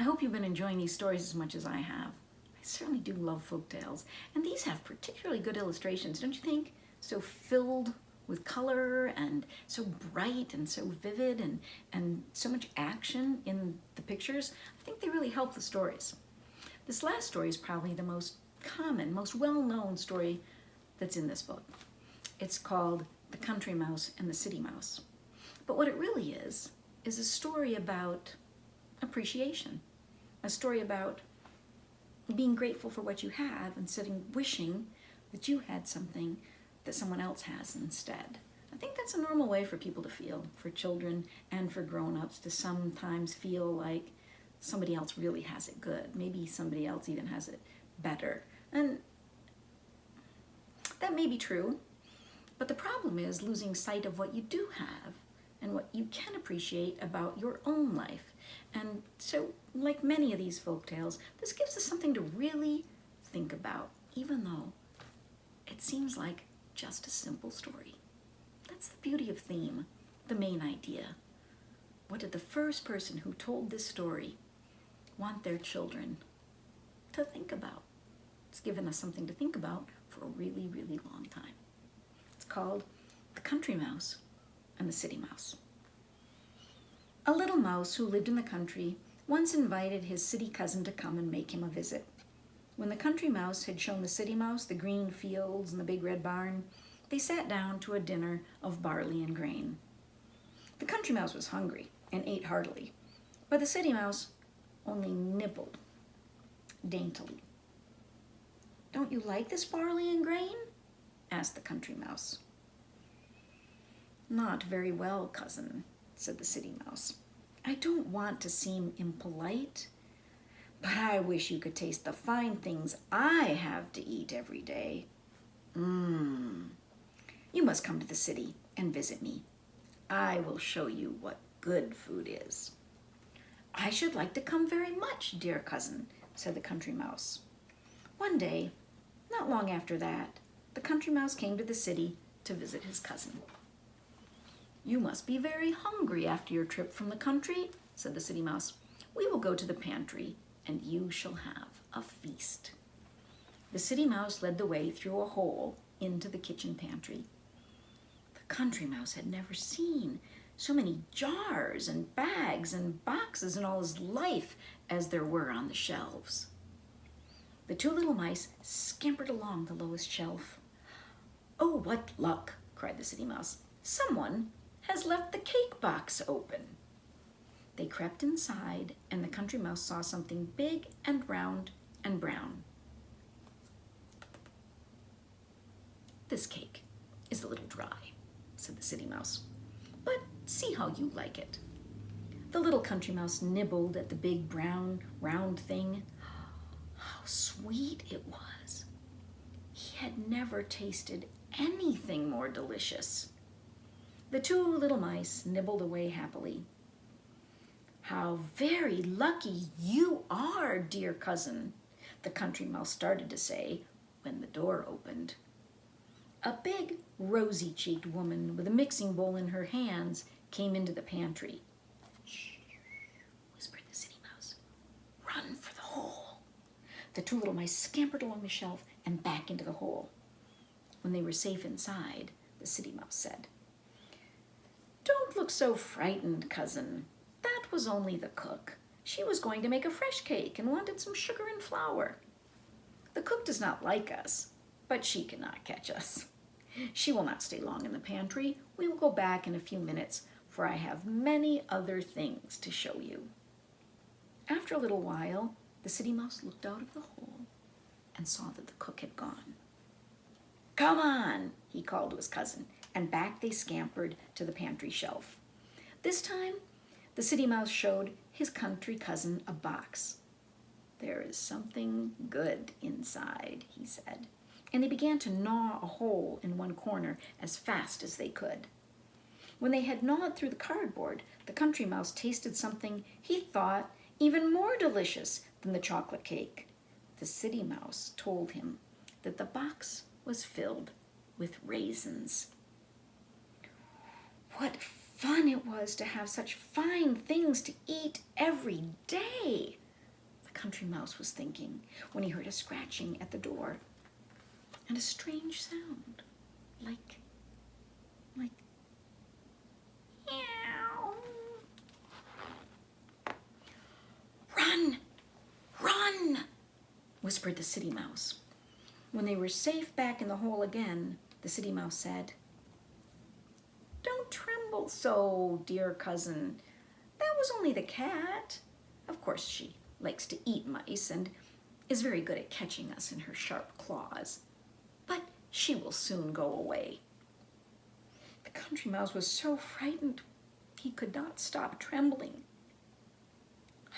I hope you've been enjoying these stories as much as I have. I certainly do love folk tales, and these have particularly good illustrations, don't you think? So filled with color and so bright and so vivid and so much action in the pictures. I think they really help the stories. This last story is probably the most common, most well-known story that's in this book. It's called The Country Mouse and the City Mouse. But what it really is a story about appreciation, a story about being grateful for what you have and wishing that you had something that someone else has instead. I think that's a normal way for people to feel, for children and for grown-ups, to sometimes feel like somebody else really has it good. Maybe somebody else even has it better. And that may be true, but the problem is losing sight of what you do have and what you can appreciate about your own life. And so, like many of these folk tales, this gives us something to really think about, even though it seems like just a simple story. That's the beauty of theme, the main idea. What did the first person who told this story want their children to think about? It's given us something to think about for a really, really long time. It's called The Country Mouse and the City Mouse. A little mouse who lived in the country once invited his city cousin to come and make him a visit. When the country mouse had shown the city mouse the green fields and the big red barn, they sat down to a dinner of barley and grain. The country mouse was hungry and ate heartily, but the city mouse only nibbled daintily. "Don't you like this barley and grain?" asked the country mouse. "Not very well, cousin," said the city mouse. "I don't want to seem impolite, but I wish you could taste the fine things I have to eat every day. You must come to the city and visit me. I will show you what good food is." "I should like to come very much, dear cousin," said the country mouse. One day, not long after that, the country mouse came to the city to visit his cousin. "You must be very hungry after your trip from the country," said the city mouse. "We will go to the pantry, and you shall have a feast." The city mouse led the way through a hole into the kitchen pantry. The country mouse had never seen so many jars and bags and boxes in all his life as there were on the shelves. The two little mice scampered along the lowest shelf. "Oh, what luck!" cried the city mouse. "Someone has left the cake box open." They crept inside, and the country mouse saw something big and round and brown. "This cake is a little dry," said the city mouse, "but see how you like it." The little country mouse nibbled at the big brown round thing. How sweet it was! He had never tasted anything more delicious. The two little mice nibbled away happily. "How very lucky you are, dear cousin," the country mouse started to say when the door opened. A big, rosy-cheeked woman with a mixing bowl in her hands came into the pantry. "Shh," whispered the city mouse. "Run for the hole." The two little mice scampered along the shelf and back into the hole. When they were safe inside, the city mouse said, "Don't look so frightened, cousin. That was only the cook. She was going to make a fresh cake and wanted some sugar and flour. The cook does not like us, but she cannot catch us. She will not stay long in the pantry. We will go back in a few minutes, for I have many other things to show you." After a little while, the city mouse looked out of the hole and saw that the cook had gone. "Come on," he called to his cousin, and back they scampered to the pantry shelf. This time, the city mouse showed his country cousin a box. "There is something good inside," he said, and they began to gnaw a hole in one corner as fast as they could. When they had gnawed through the cardboard, the country mouse tasted something he thought even more delicious than the chocolate cake. The city mouse told him that the box was filled with raisins. What fun it was to have such fine things to eat every day! Country Mouse was thinking when he heard a scratching at the door and a strange sound, like meow. Run, run, whispered the City Mouse. When they were safe back in the hole again, the City Mouse said, "Don't tremble so, dear cousin. That was only the cat. Of course she likes to eat mice and is very good at catching us in her sharp claws. But she will soon go away." The Country Mouse was so frightened he could not stop trembling.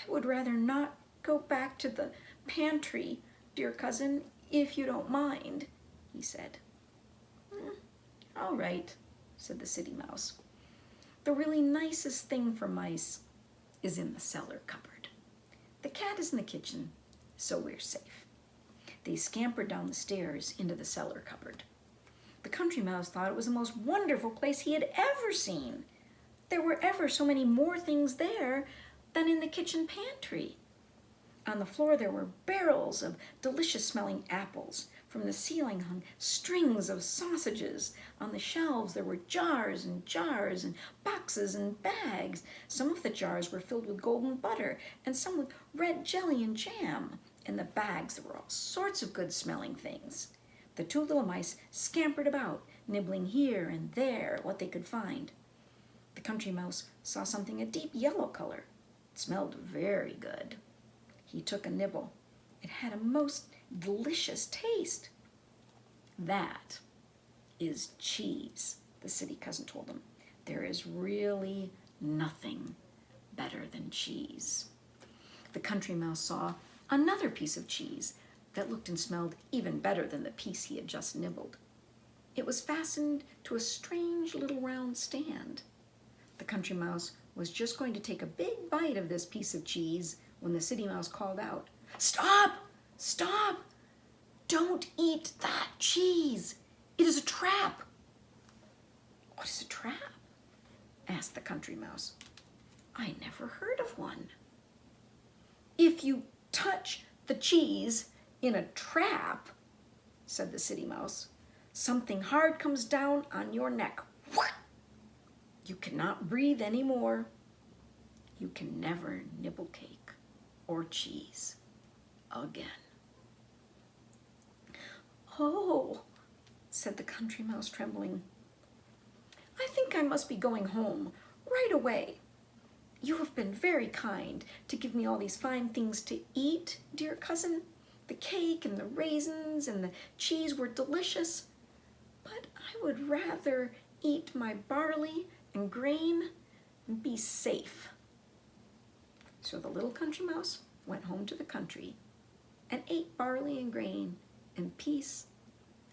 "I would rather not go back to the pantry, dear cousin, if you don't mind," he said. "All right," said the City Mouse. "The really nicest thing for mice is in the cellar cupboard. The cat is in the kitchen, so we're safe." They scampered down the stairs into the cellar cupboard. The Country Mouse thought it was the most wonderful place he had ever seen. There were ever so many more things there than in the kitchen pantry. On the floor there were barrels of delicious-smelling apples. From the ceiling hung strings of sausages. On the shelves there were jars and jars and boxes and bags. Some of the jars were filled with golden butter and some with red jelly and jam. In the bags there were all sorts of good-smelling things. The two little mice scampered about, nibbling here and there at what they could find. The Country Mouse saw something a deep yellow color. It smelled very good. He took a nibble. It had a most delicious taste. "That is cheese," the City Cousin told him. "There is really nothing better than cheese." The Country Mouse saw another piece of cheese that looked and smelled even better than the piece he had just nibbled. It was fastened to a strange little round stand. The Country Mouse was just going to take a big bite of this piece of cheese when the City Mouse called out, "Stop! Stop! Don't eat that cheese! It is a trap!" "What is a trap?" asked the Country Mouse. "I never heard of one." "If you touch the cheese in a trap," said the City Mouse, "something hard comes down on your neck. You cannot breathe anymore. You can never nibble cake or cheese again." "Oh," said the Country Mouse, trembling. "I think I must be going home right away. You have been very kind to give me all these fine things to eat, dear cousin. The cake and the raisins and the cheese were delicious, but I would rather eat my barley and grain and be safe." So the little Country Mouse went home to the country and ate barley and grain in peace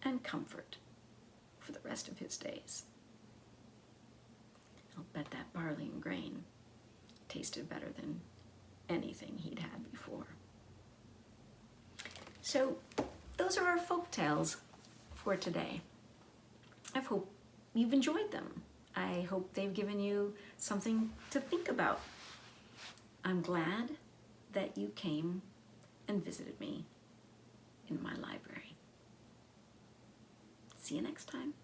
and comfort for the rest of his days. I'll bet that barley and grain tasted better than anything he'd had before. So those are our folk tales for today. I hope you've enjoyed them. I hope they've given you something to think about. I'm glad that you came and visited me in my library. See you next time.